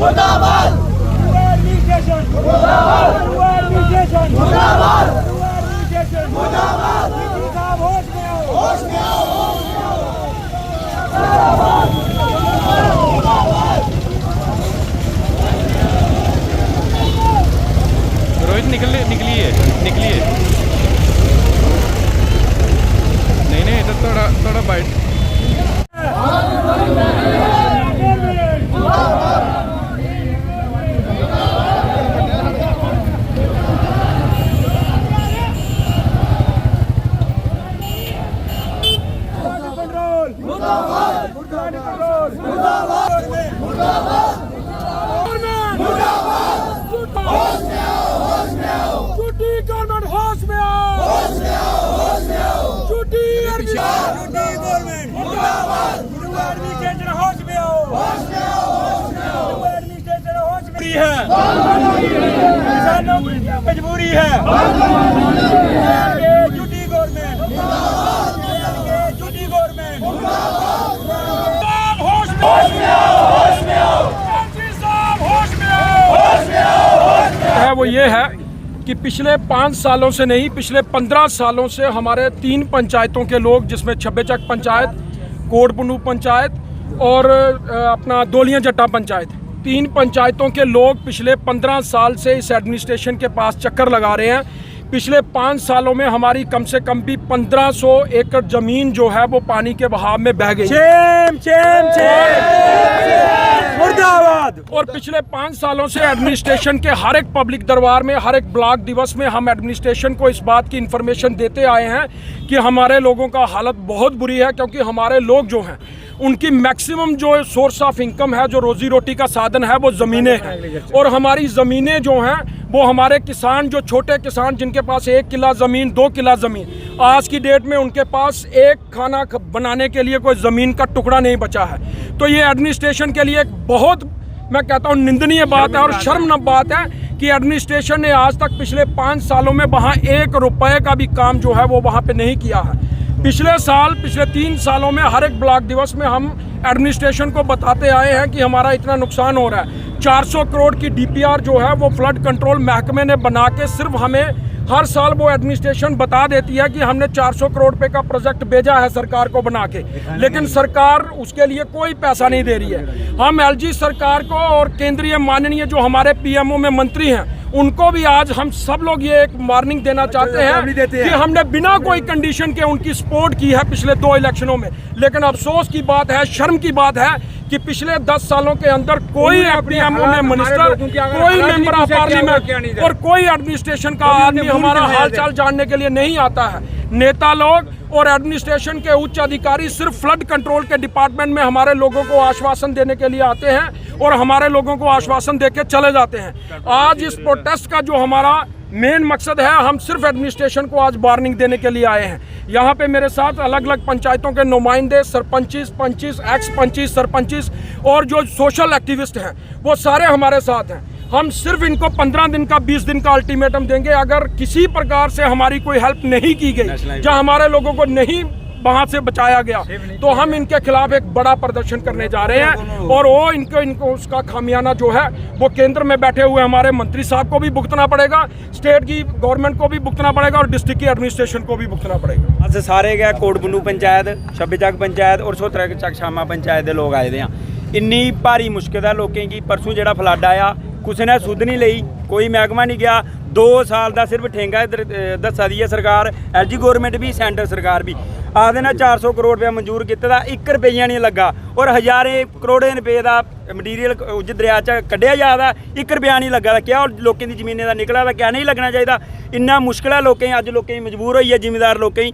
मुर्दाबाद, रोहित निकलिए नहीं तो थोड़ा बाइट मजबूरी है झूठी है वो ये है कि पिछले 5 सालों से नहीं, पिछले 15 सालों से हमारे 3 पंचायतों के लोग, जिसमें छब्बेचक पंचायत, कोटपुंडू पंचायत और अपना दोलियां जट्टा पंचायत, 3 पंचायतों के लोग पिछले 15 साल से इस एडमिनिस्ट्रेशन के पास चक्कर लगा रहे हैं। पिछले 5 सालों में हमारी कम से कम भी 1500 एकड़ जमीन जो है वो पानी के बहाव में बह गई। मुर्दाबाद। और पिछले 5 सालों से एडमिनिस्ट्रेशन के हर एक पब्लिक दरबार में, हर एक ब्लॉक दिवस में हम एडमिनिस्ट्रेशन को इस बात की इन्फॉर्मेशन देते आए हैं कि हमारे लोगों का हालत बहुत बुरी है, क्योंकि हमारे लोग जो हैं उनकी मैक्सिमम जो सोर्स ऑफ इनकम है, जो रोजी रोटी का साधन है, वो ज़मीनें हैं। और हमारी ज़मीनें जो हैं वो हमारे किसान, जो छोटे किसान जिनके पास 1 किला ज़मीन, 2 किला ज़मीन, आज की डेट में उनके पास एक खाना बनाने के लिए कोई ज़मीन का टुकड़ा नहीं बचा है। तो ये एडमिनिस्ट्रेशन के लिए एक बहुत, मैं कहता हूँ, निंदनीय बात है और शर्मनाक बात है कि एडमिनिस्ट्रेशन ने आज तक पिछले 5 सालों में वहाँ 1 रुपये का भी काम जो है वो वहाँ पे नहीं किया है। पिछले 3 सालों में हर एक ब्लॉक दिवस में हम एडमिनिस्ट्रेशन को बताते आए हैं कि हमारा इतना नुकसान हो रहा है। 400 करोड़ की डीपीआर जो है वो फ्लड कंट्रोल महकमे ने बना के सिर्फ हमें हर साल वो एडमिनिस्ट्रेशन बता देती है कि हमने 400 करोड़ रुपए का प्रोजेक्ट भेजा है सरकार को बना के, लेकिन सरकार उसके लिए कोई पैसा नहीं दे रही है। हम एलजी सरकार को और केंद्रीय माननीय जो हमारे पीएमओ में मंत्री हैं उनको भी आज हम सब लोग ये एक वार्निंग देना चाहते हैं कि हमने बिना कोई कंडीशन के उनकी सपोर्ट की है पिछले 2 इलेक्शनों में। लेकिन अफसोस की बात है, शर्म की बात है कि पिछले 10 सालों के अंदर कोई पीएमओ में मिनिस्टर, कोई मेंबर ऑफ पार्लियामेंट और कोई एडमिनिस्ट्रेशन का आदमी हमारा हालचाल जानने के लिए नहीं आता है। नेता लोग और एडमिनिस्ट्रेशन के उच्च अधिकारी सिर्फ फ्लड कंट्रोल के डिपार्टमेंट में हमारे लोगों को आश्वासन देने के लिए आते हैं और हमारे लोगों को आश्वासन देके चले जाते हैं। आज इस प्रोटेस्ट का जो हमारा मेन मकसद है, हम सिर्फ एडमिनिस्ट्रेशन को आज वार्निंग देने के लिए आए हैं। यहाँ पे मेरे साथ अलग अलग पंचायतों के नुमाइंदे, सरपंचिस, पंचिस, एक्स पंचिस, सरपंचिस और जो सोशल एक्टिविस्ट हैं वो सारे हमारे साथ हैं। हम सिर्फ इनको 15 दिन का, 20 दिन का अल्टीमेटम देंगे। अगर किसी प्रकार से हमारी कोई हेल्प नहीं की गई, जहाँ हमारे लोगों को नहीं वहां से बचाया गया, तो हम इनके खिलाफ एक बड़ा प्रदर्शन करने जा रहे हैं। और वो इनको उसका खामियाना जो है वो केंद्र में बैठे हुए हमारे मंत्री साहब को भी भुगतना पड़ेगा, स्टेट की गवर्नमेंट को भी भुगतना पड़ेगा और डिस्ट्रिक्ट की एडमिनिस्ट्रेशन को भी भुगतना पड़ेगा। अस सारे गए कोटपुंडू पंचायत, छब्बेचक पंचायत और सोतरा शामा पंचायत के लोग आए हैं। इन्नी भारी मुश्किल है लोगों की। परसों जो फ्लड आया कुछ ने सुध नहीं ली, कोई महकमा नहीं गया। 2 साल का सिर्फ ठेंगा दसा दी है सरकार, एलजी गवर्नमेंट भी, सेंटर सरकार भी। आखते ना 400 करोड़ रुपया मंजूर किया, 1 रुपया नहीं लगा और हज़ारें करोड़ें रुपये का मटीरियल उज दरिया च कढ़िया जा रहा, 1 रुपया नहीं लगा। क्या और लोगों की जमीनें का निकला था, क्या नहीं लगना चाहिए? इन्ना मुश्किल है लोगों, अज लोगों मजबूर होई है, जिमीदार लोगों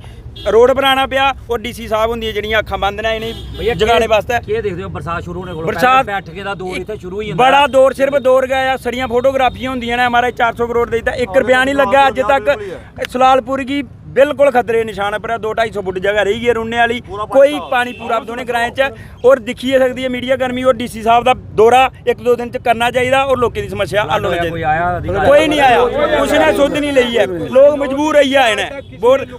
रोड बनाना पिया और डीसी साहब होंगी जड़ियाँ अखा बंद ने इन्हें जगाने वास्ते। बरसात शुरू होने बरसात शुरू ही बड़ा दौर, सिर्फ दौर गया, सड़ियाँ फोटोग्राफियां होंगी ने हमारे 400 करोड़ देता, 1 रुपया नहीं लगा अज तक। सलालपुर की बिल्कुल खतरे निशान पर 2-250 फुट जगह रही है रुनने वाली, कोई पानी पूरा दोने ग्राएं च और दिखी सकती है मीडिया कर्मी और डीसी साहब का दौरा 1-2 दिन च करना चाहिए और लोगों की समस्या हल होनी चाहिए। कोई नहीं आया, कुछ ने सुध नहीं ली है, लोग मजबूर रही है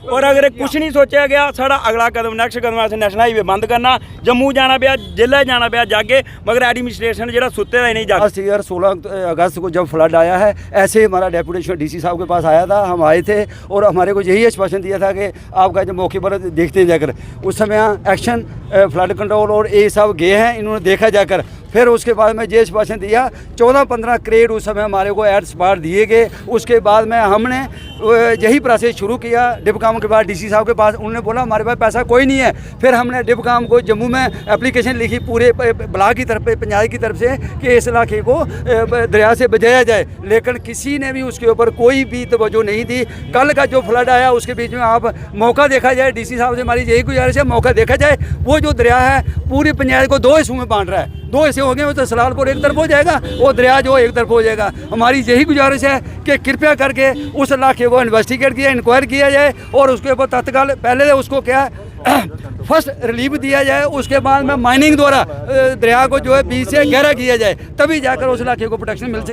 और अगर कुछ नहीं सोचा गया साड़ा अगला कदम नेक्स्ट कदम अस नेशनल हाईवे बंद करना, जम्मू जाना पाया, जिले जाना पाया जाके, मगर एडमिनिस्ट्रेशन जो सुते हुए नहीं जाता। लास्ट ईयर 16 अगस्त को जब फ्लड आया है, ऐसे ही हमारा डेपुटेशन डीसी साहब के पास आया था, हम आए थे और हमारे को यही आश्वासन दिया था कि आपका जब मौके पर देखते जाकर, उस समय एक्शन फ्लड कंट्रोल और ये सब गए हैं, इन्होंने देखा जाकर, फिर उसके बाद में ये आश्वासन दिया 14-15 क्रेड उस समय हमारे को एट स्पॉट दिए गए। उसके बाद में हमने यही प्रोसेस शुरू किया डिपकाम के बाद डीसी साहब के पास, उन्होंने बोला हमारे पास पैसा कोई नहीं है। फिर हमने डिपकाम को जम्मू में एप्लीकेशन लिखी पूरे ब्लॉक की तरफ पंचायत की तरफ से कि इस इलाके को दरिया से बचाया जाए, लेकिन किसी ने भी उसके ऊपर कोई भी तवज्जो नहीं दी। कल का जो फ्लड आया उसके बीच में आप मौका देखा जाए, डीसी साहब से हमारी यही गुजारिश है, मौका देखा जाए। वो जो दरिया है पूरी पंचायत को 2 हिस्सों में बांट रहा है, 2 हिस्से हो गए तो सलालपुर एक तरफ हो जाएगा, वो दरिया जो एक तरफ हो जाएगा। हमारी यही गुजारिश है कि कृपया करके उस इलाके को इन्वेस्टिगेट किया, इंक्वायर किया जाए और उसके ऊपर तत्काल पहले उसको क्या फर्स्ट रिलीफ दिया जाए, उसके बाद में माइनिंग द्वारा दरिया को जो है बीच से गहरा किया जाए, तभी जाकर उस इलाके को प्रोटेक्शन मिल सके।